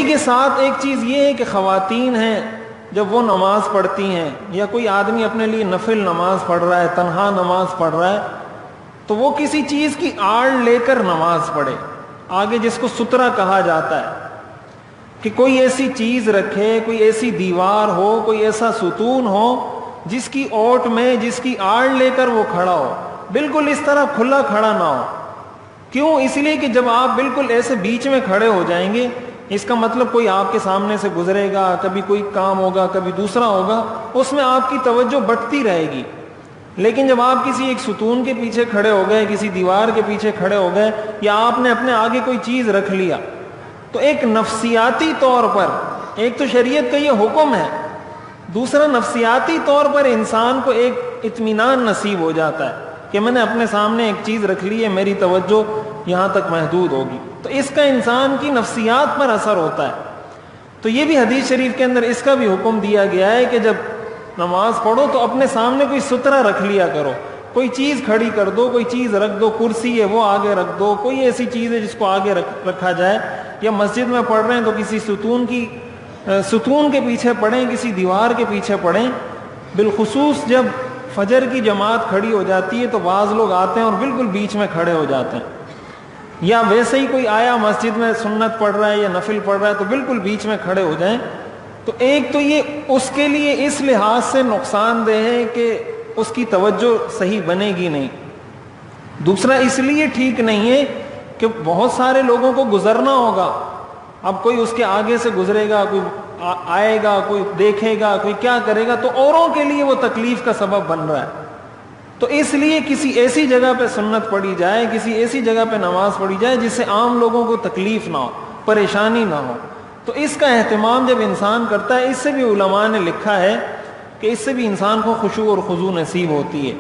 اسی کے ساتھ ایک چیز یہ ہے کہ خواتین ہیں جب وہ نماز پڑھتی ہیں یا کوئی آدمی اپنے لیے نفل نماز پڑھ رہا ہے، تنہا نماز پڑھ رہا ہے، تو وہ کسی چیز کی آڑ لے کر نماز پڑھے، آگے جس کو سترہ کہا جاتا ہے، کہ کوئی ایسی چیز رکھے، کوئی ایسی دیوار ہو، کوئی ایسا ستون ہو جس کی اوٹ میں، جس کی آڑ لے کر وہ کھڑا ہو، بالکل اس طرح کھلا کھڑا نہ ہو۔ کیوں؟ اس لیے کہ جب آپ بالکل ایسے بیچ میں کھڑے ہو جائیں گے، اس کا مطلب کوئی آپ کے سامنے سے گزرے گا، کبھی کوئی کام ہوگا، کبھی دوسرا ہوگا، اس میں آپ کی توجہ بٹتی رہے گی۔ لیکن جب آپ کسی ایک ستون کے پیچھے کھڑے ہو گئے، کسی دیوار کے پیچھے کھڑے ہو گئے، یا آپ نے اپنے آگے کوئی چیز رکھ لیا، تو ایک نفسیاتی طور پر، ایک تو شریعت کا یہ حکم ہے، دوسرا نفسیاتی طور پر انسان کو ایک اطمینان نصیب ہو جاتا ہے کہ میں نے اپنے سامنے ایک چیز رکھ لی ہے، میری توجہ یہاں تک محدود ہوگی، تو اس کا انسان کی نفسیات پر اثر ہوتا ہے۔ تو یہ بھی حدیث شریف کے اندر اس کا بھی حکم دیا گیا ہے کہ جب نماز پڑھو تو اپنے سامنے کوئی سترہ رکھ لیا کرو، کوئی چیز کھڑی کر دو، کوئی چیز رکھ دو، کرسی ہے وہ آگے رکھ دو، کوئی ایسی چیز ہے جس کو آگے رکھا جائے، یا مسجد میں پڑھ رہے ہیں تو کسی ستون کے پیچھے پڑھیں، کسی دیوار کے پیچھے پڑھیں۔ بالخصوص جب فجر کی جماعت کھڑی ہو جاتی ہے تو بعض لوگ آتے ہیں اور بالکل بیچ میں کھڑے ہو جاتے ہیں، یا ویسے ہی کوئی آیا مسجد میں سنت پڑھ رہا ہے یا نفل پڑھ رہا ہے تو بالکل بیچ میں کھڑے ہو جائیں، تو ایک تو یہ اس کے لیے اس لحاظ سے نقصان دہ ہے کہ اس کی توجہ صحیح بنے گی نہیں، دوسرا اس لیے ٹھیک نہیں ہے کہ بہت سارے لوگوں کو گزرنا ہوگا، اب کوئی اس کے آگے سے گزرے گا، کوئی آئے گا، کوئی دیکھے گا، کوئی کیا کرے گا، تو اوروں کے لیے وہ تکلیف کا سبب بن رہا ہے۔ تو اس لیے کسی ایسی جگہ پہ سنت پڑھی جائے، کسی ایسی جگہ پہ نماز پڑھی جائے جس سے عام لوگوں کو تکلیف نہ ہو، پریشانی نہ ہو، تو اس کا اہتمام جب انسان کرتا ہے، اس سے بھی علماء نے لکھا ہے کہ اس سے بھی انسان کو خشوع اور خضوع نصیب ہوتی ہے۔